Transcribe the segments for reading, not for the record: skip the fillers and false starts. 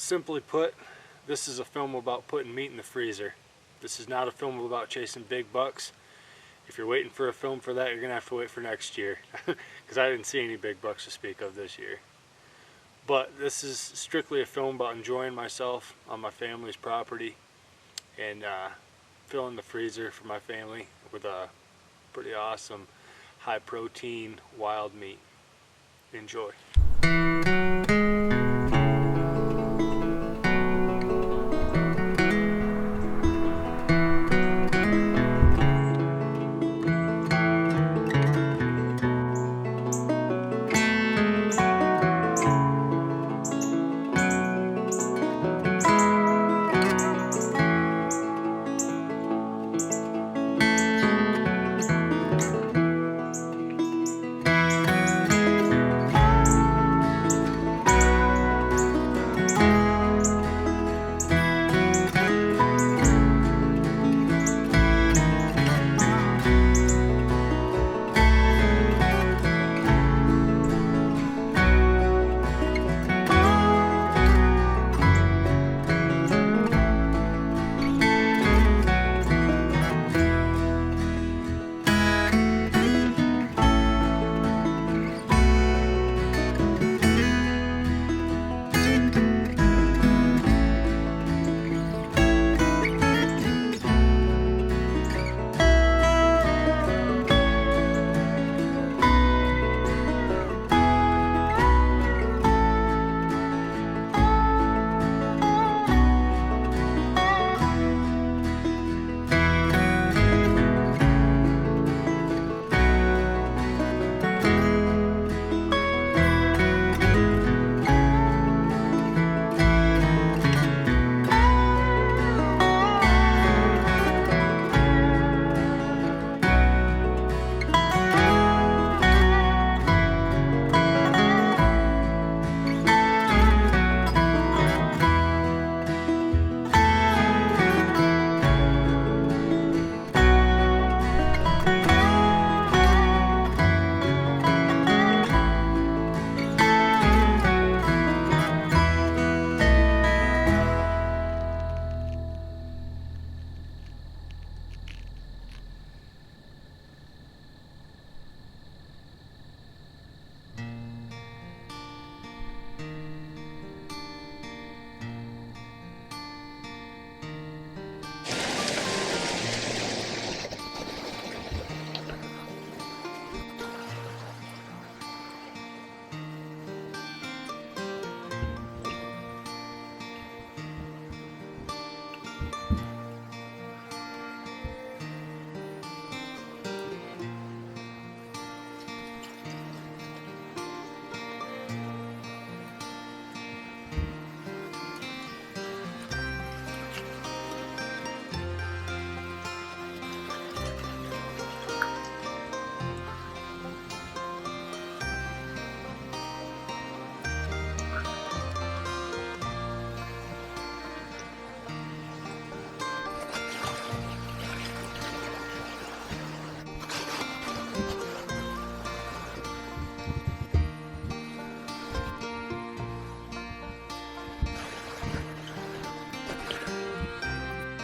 Simply put, this is a film about putting meat in the freezer. This is not a film about chasing big bucks. If you're waiting for a film for that, you're gonna have to wait for next year, because I didn't see any big bucks to speak of this year. But this is strictly a film about enjoying myself on my family's property and filling the freezer for my family with a pretty awesome high protein wild meat. Enjoy.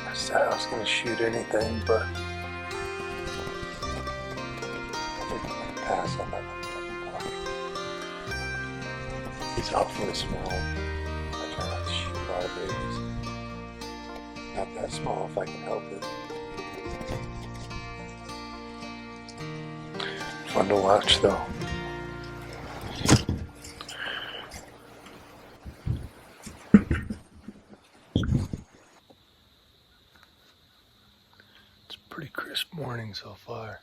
I said I was going to shoot anything, but I think I'm going to pass on that one. He's awfully small. I try not to shoot a lot of babies. Not that small if I can help it. Fun to watch though. Pretty crisp morning so far.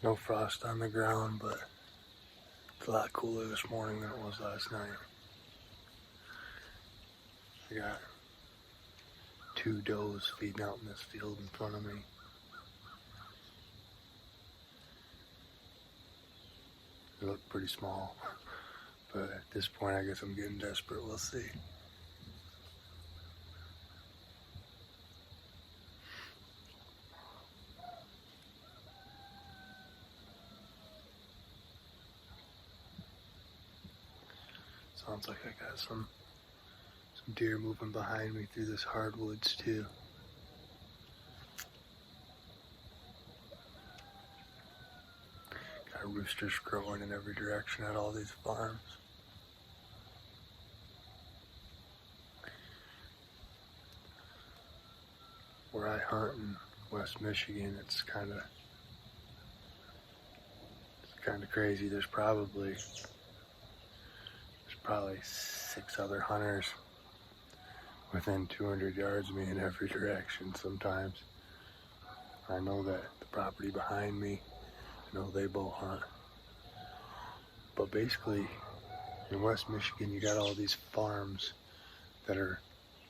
No frost on the ground, but it's a lot cooler this morning than it was last night. I got 2 does feeding out in this field in front of me. They look pretty small, but at this point I guess I'm getting desperate. We'll see. Sounds like I got some deer moving behind me through this hardwoods too. Got roosters crowing in every direction at all these farms. Where I hunt in West Michigan, it's kind of crazy. There's probably 6 other hunters within 200 yards of me in every direction sometimes. I know that the property behind me, I know they both hunt. But basically, in West Michigan, you got all these farms that are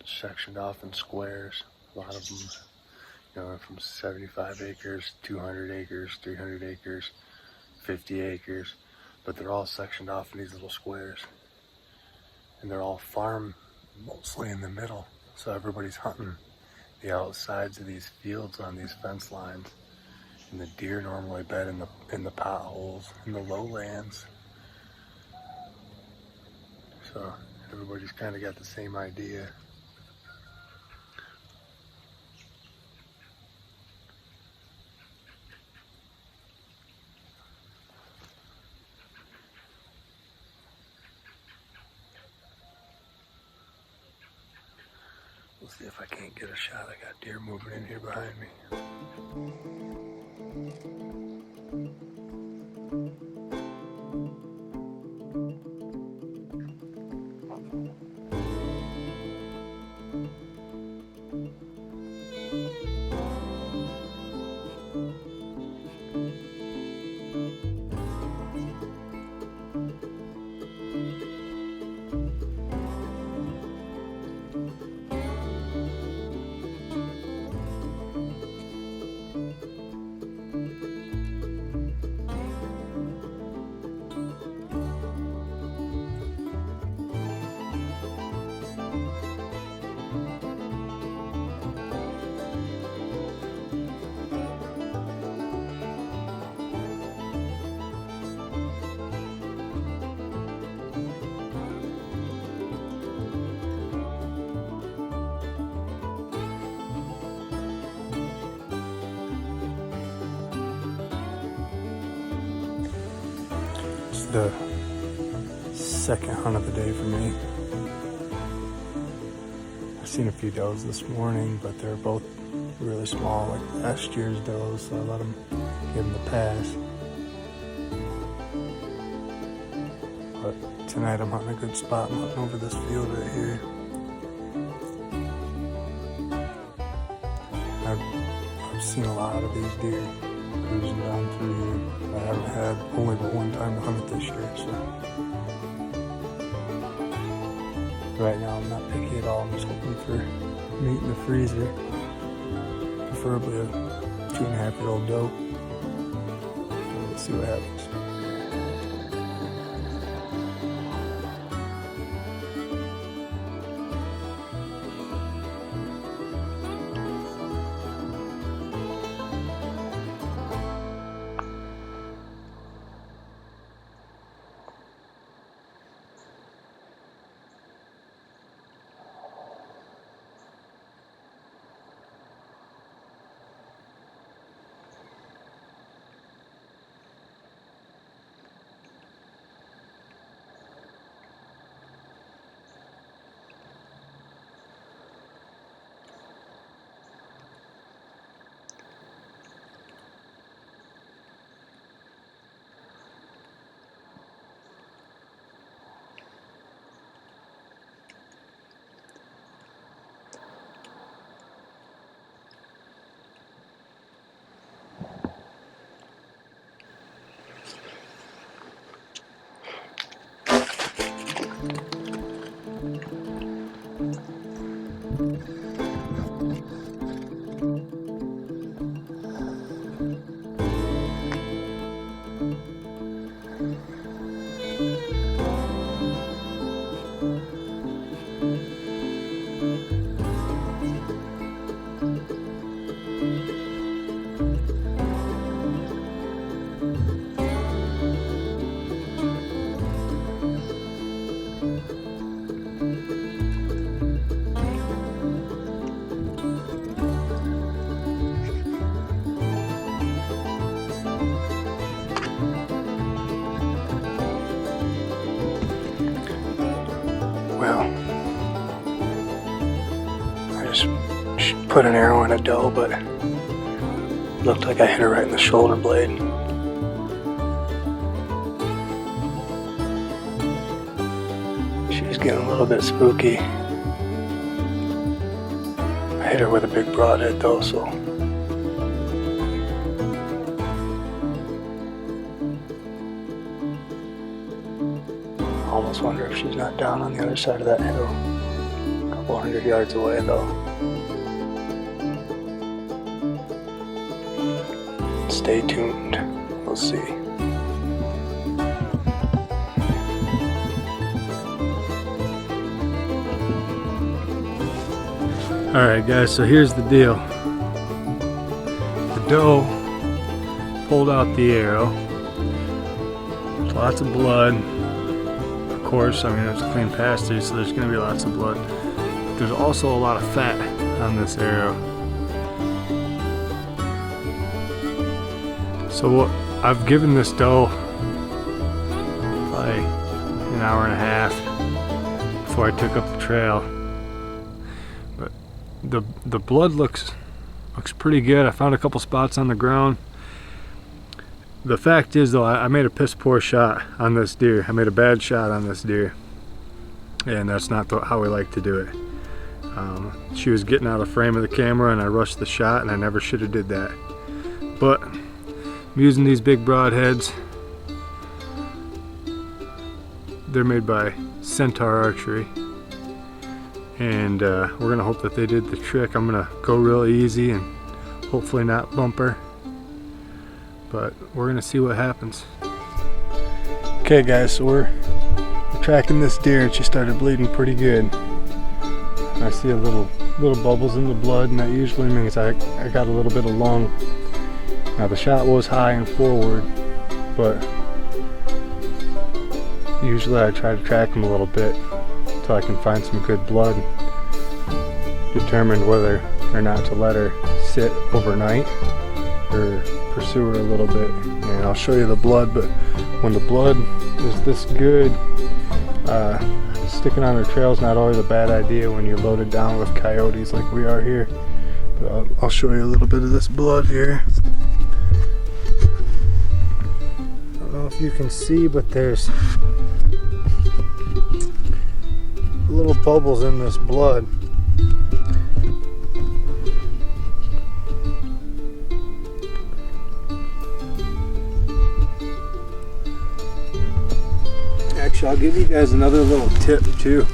sectioned off in squares. A lot of them, from 75 acres, 200 acres, 300 acres, 50 acres, but they're all sectioned off in these little squares. And they're all farmed mostly in the middle. So everybody's hunting the outsides of these fields on these fence lines. And the deer normally bed in the potholes, in the lowlands. So everybody's kind of got the same idea. We'll see if I can't get a shot. I got deer moving in here behind me. The second hunt of the day for me. I've seen a few does this morning, but they're both really small, like last year's does, so I let them give them the pass. But tonight I'm hunting a good spot. I'm hunting over this field right here. I've seen a lot of these deer cruising down through here. I haven't had only but one time to hunt it this year, so right now I'm not picky at all. I'm just looking for meat in the freezer, preferably a 2.5-year-old doe. So let's see what happens. Well, I just put an arrow in a doe, but it looked like I hit her right in the shoulder blade. She's getting a little bit spooky. I hit her with a big broadhead though, so. I almost wonder if she's not down on the other side of that hill. A couple 100 yards away though. Stay tuned. We'll see. Alright guys, so here's the deal. The doe pulled out the arrow. There's lots of blood. Of course, I mean it's clean pasture, so there's going to be lots of blood. But there's also a lot of fat on this arrow. So what I've given this doe probably an hour and a half before I took up the trail. But the blood looks pretty good. I found a couple spots on the ground. The fact is though, I made a piss poor shot on this deer. I made a bad shot on this deer, and that's not how we like to do it. She was getting out of frame of the camera and I rushed the shot, and I never should have did that. But I'm using these big broadheads. They're made by Centaur Archery, and we're gonna hope that they did the trick. I'm gonna go real easy and hopefully not bump her, but we're gonna see what happens. Okay guys, so we're tracking this deer and she started bleeding pretty good. I see a little bubbles in the blood, and that usually means I got a little bit of lung. Now the shot was high and forward, but usually I try to track them a little bit until I can find some good blood, determine whether or not to let her sit overnight or pursue her a little bit. And I'll show you the blood, but when the blood is this good, sticking on her trail is not always a bad idea when you're loaded down with coyotes like we are here. But I'll show you a little bit of this blood here. I don't know if you can see, but there's little bubbles in this blood. Actually, I'll give you guys another little tip too.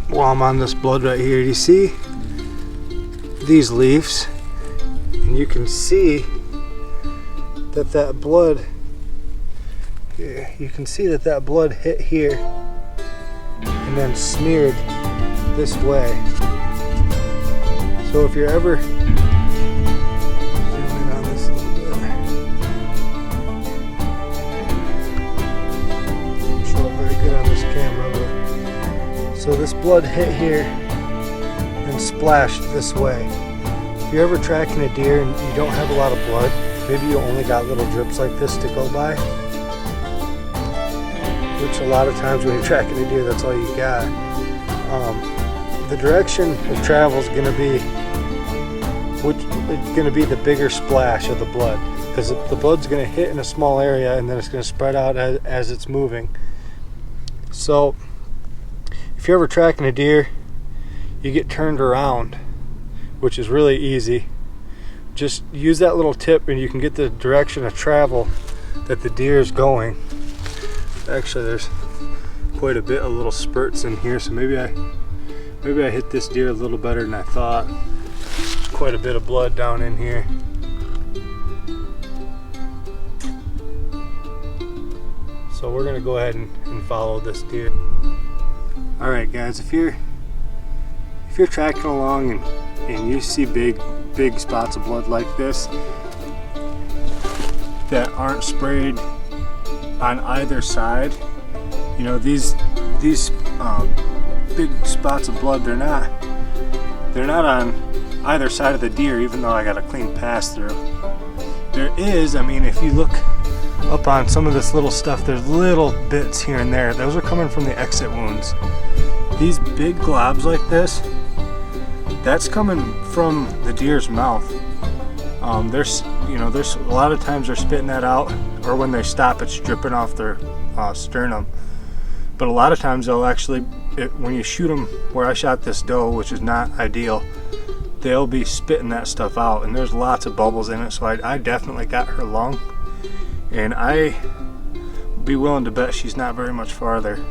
While I'm on this blood right here, do you see these leaves? And you can see that blood, yeah, you can see that blood hit here and then smeared this way. So if you're ever zooming on this a little bit, don't show it very good on this camera, but so this blood hit here and splashed this way. If you're ever tracking a deer and you don't have a lot of blood, maybe you only got little drips like this to go by, which a lot of times when you're tracking a deer, that's all you got. The direction of travel is going to be the bigger splash of the blood, because the blood's going to hit in a small area and then it's going to spread out as it's moving. So if you're ever tracking a deer, you get turned around, which is really easy. Just use that little tip and you can get the direction of travel that the deer is going. Actually, there's quite a bit of little spurts in here, so maybe I hit this deer a little better than I thought. There's quite a bit of blood down in here. So we're gonna go ahead and follow this deer. All right, guys, if you're tracking along and you see big spots of blood like this that aren't sprayed on either side, You know, these big spots of blood, they're not on either side of the deer, even though I got a clean pass through. There is, I mean, if you look up on some of this little stuff, there's little bits here and there. Those are coming from the exit wounds. These big globs like this, that's coming from the deer's mouth. There's a lot of times they're spitting that out, or when they stop, it's dripping off their sternum. But a lot of times they'll actually, when you shoot them where I shot this doe, which is not ideal, they'll be spitting that stuff out, and there's lots of bubbles in it. So I definitely got her lung, and I be willing to bet she's not very much farther.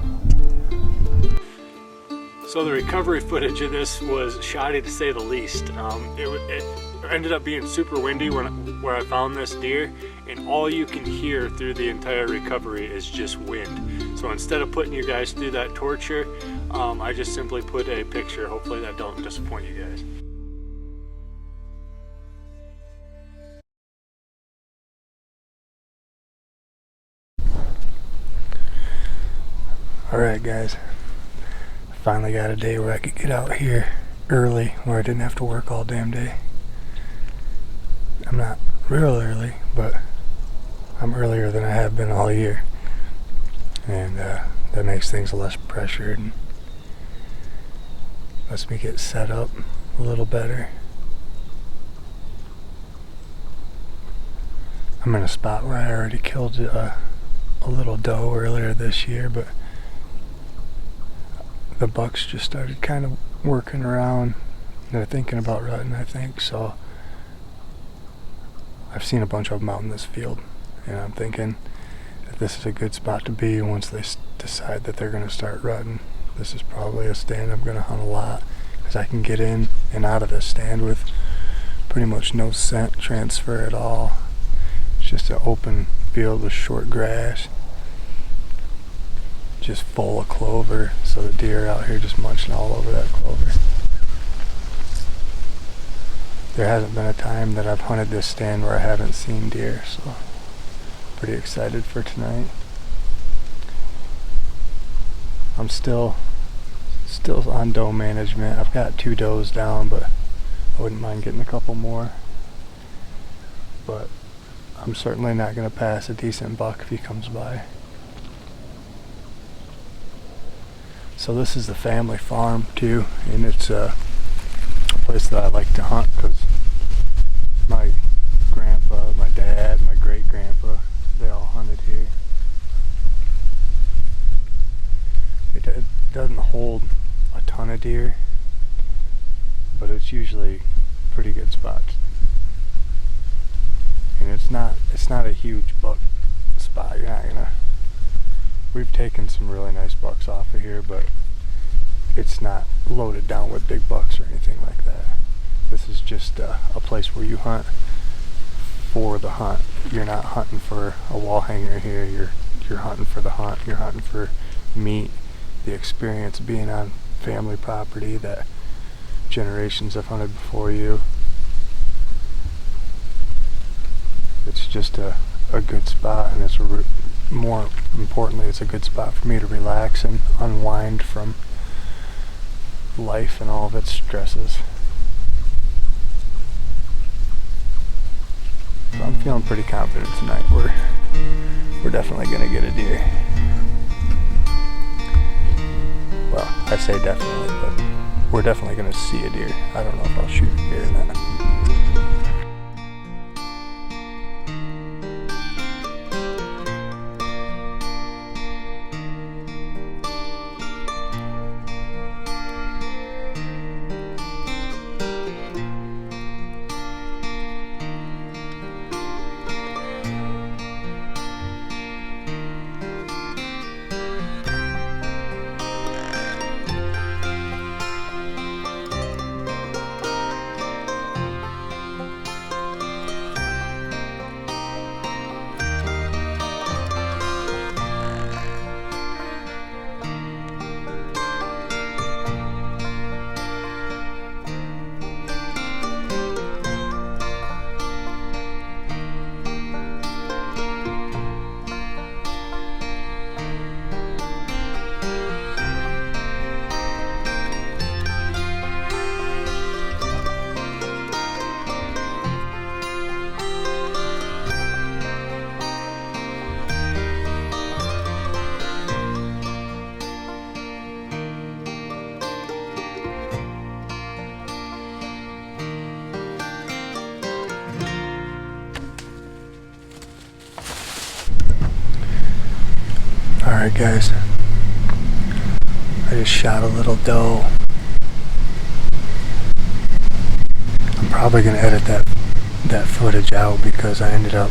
So the recovery footage of this was shoddy, to say the least. It ended up being super windy where I found this deer, and all you can hear through the entire recovery is just wind. So instead of putting you guys through that torture, I just simply put a picture. Hopefully that don't disappoint you guys. Alright guys, I finally got a day where I could get out here early, where I didn't have to work all damn day. I'm not real early, but I'm earlier than I have been all year, and that makes things less pressured and lets me get set up a little better. I'm in a spot where I already killed a little doe earlier this year, but the bucks just started kind of working around. They're thinking about rutting, I think, so I've seen a bunch of them out in this field, and I'm thinking that this is a good spot to be once they decide that they're going to start rutting. This is probably a stand I'm going to hunt a lot, because I can get in and out of this stand with pretty much no scent transfer at all. It's just an open field with short grass, just full of clover, so the deer are out here just munching all over that clover. There hasn't been a time that I've hunted this stand where I haven't seen deer, so pretty excited for tonight. I'm still on doe management. I've got 2 does down, but I wouldn't mind getting a couple more. But I'm certainly not going to pass a decent buck if he comes by. So this is the family farm too, and it's a place that I like to hunt because my grandpa, my dad, my great grandpa, they all hunted here. It doesn't hold a ton of deer, but it's usually pretty good spots. And it's not a huge buck spot. You're not gonna. We've taken some really nice bucks off of here, but it's not loaded down with big bucks or anything like that. This is just a place where you hunt for the hunt. You're not hunting for a wall hanger here. You're hunting for the hunt. You're hunting for meat, the experience of being on family property that generations have hunted before you. It's just a good spot, and it's more importantly, it's a good spot for me to relax and unwind from life and all of its stresses. So I'm feeling pretty confident tonight. We're definitely gonna get a deer. Well, I say definitely, but we're definitely gonna see a deer. I don't know if I'll shoot a deer or not. Alright guys, I just shot a little doe. I'm probably going to edit that footage out because I ended up,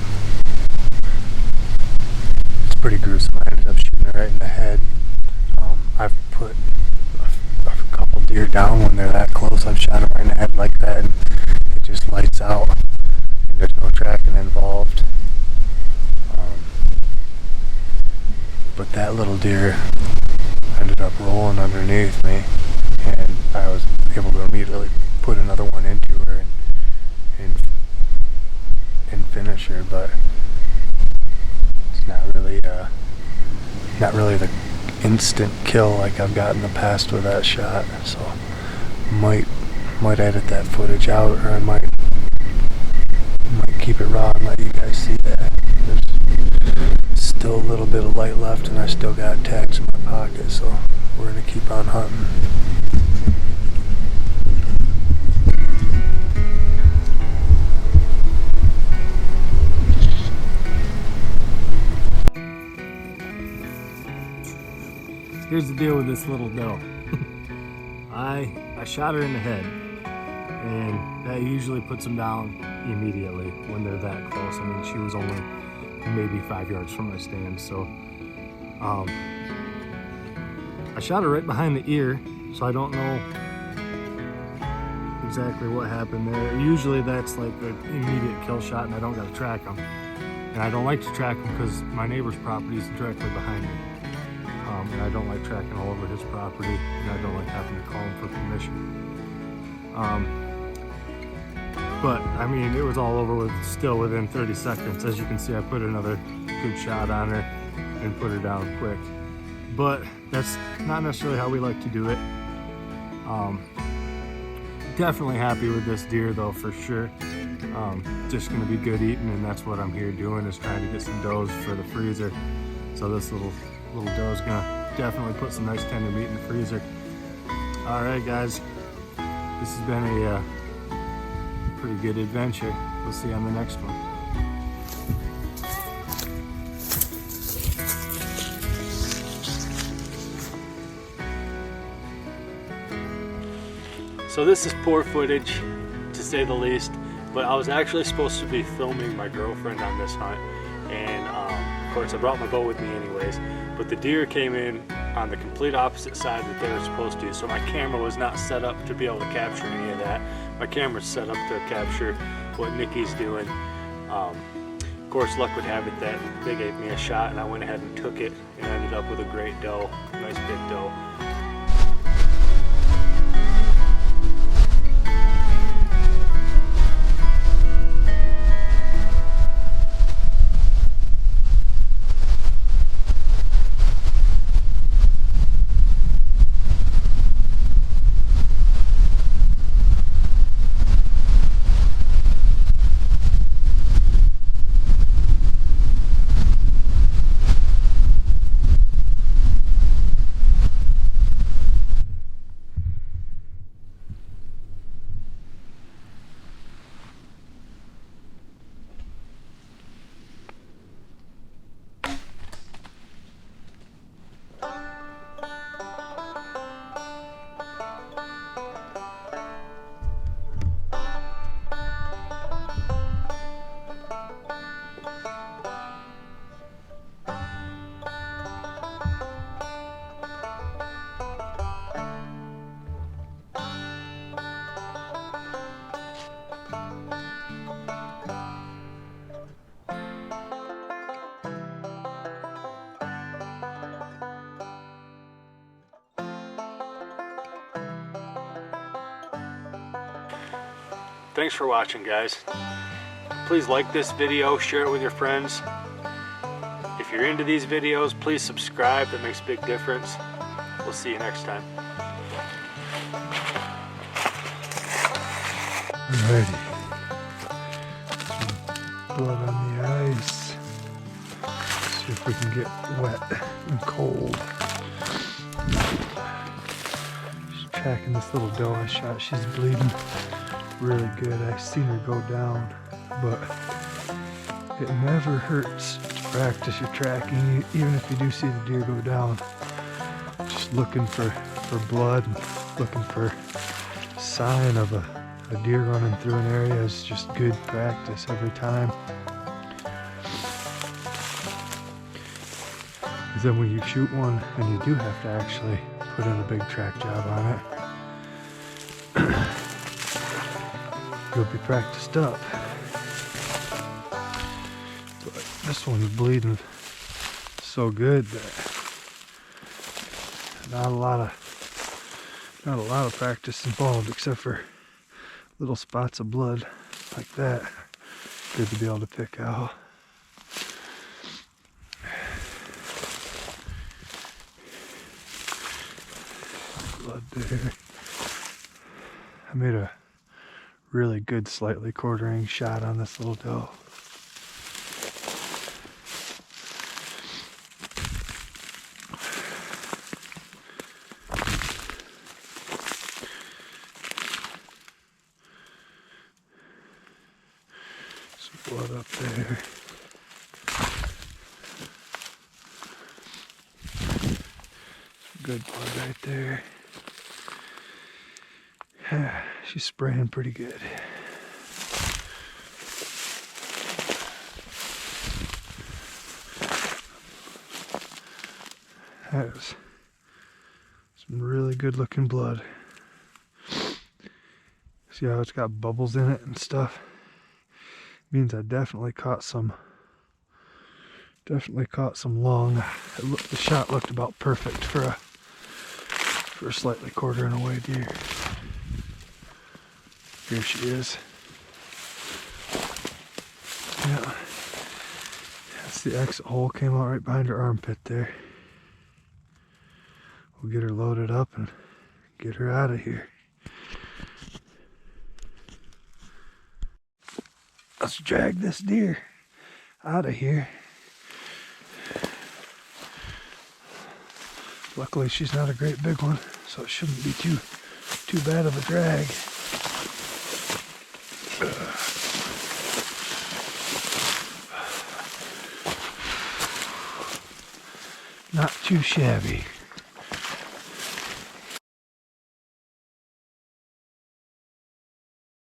it's pretty gruesome. I ended up shooting her right in the head. I've put a couple deer down when they're that close. I've shot them right in the head like that and it just lights out. There's no tracking involved. But that little deer ended up rolling underneath me, and I was able to immediately put another one into her and finish her. But it's not really the instant kill like I've got in the past with that shot. So might edit that footage out, or I might keep it raw and let you guys see that. There's still a little bit of light left and I still got tags in my pocket, so we're gonna keep on hunting. Here's the deal with this little doe. I shot her in the head, and that usually puts them down immediately when they're that close. I mean, she was only maybe 5 yards from my stand, so I shot her right behind the ear, so I don't know exactly what happened there. Usually that's like an immediate kill shot and I don't gotta track them, and I don't like to track them because my neighbor's property is directly behind me. And I don't like tracking all over his property, and I don't like having to call him for permission. But I mean, it was all over still within 30 seconds. As you can see, I put another good shot on her and put her down quick. But that's not necessarily how we like to do it. Definitely happy with this deer though, for sure. Just gonna be good eating, and that's what I'm here doing, is trying to get some does for the freezer. So this little doe is gonna definitely put some nice tender meat in the freezer. All right, guys, this has been a pretty good adventure. We'll see you on the next one. So this is poor footage, to say the least, but I was actually supposed to be filming my girlfriend on this hunt, and of course I brought my bow with me anyways, but the deer came in on the complete opposite side that they were supposed to, so my camera was not set up to be able to capture any of that. My camera's set up to capture what Nikki's doing. Of course, luck would have it that they gave me a shot, and I went ahead and took it and ended up with a great doe, nice big doe. Thanks for watching, guys. Please like this video, share it with your friends. If you're into these videos, please subscribe. That makes a big difference. We'll see you next time. Alrighty. Blood on the ice. See if we can get wet and cold. Just tracking this little doe I shot. She's bleeding really good. I seen her go down, but it never hurts practice your tracking, even if you do see the deer go down. Just looking for blood, and looking for sign of a deer running through an area is just good practice every time. Because then when you shoot one and you do have to actually put in a big track job on it, you'll be practiced up. But this one's bleeding so good that not a lot of practice involved, except for little spots of blood like that. Good to be able to pick out. Blood there. I made a really good slightly quartering shot on this little doe. Blood up there. Some good blood right there. She's spraying pretty good. That was some really good looking blood. See how it's got bubbles in it and stuff? Means I definitely caught some lung. The shot looked about perfect for a slightly quartering away deer. Here she is. Yeah, that's the exit hole. Came out right behind her armpit there. We'll get her loaded up and get her out of here. Let's drag this deer out of here. Luckily she's not a great big one, so it shouldn't be too bad of a drag. Not too shabby.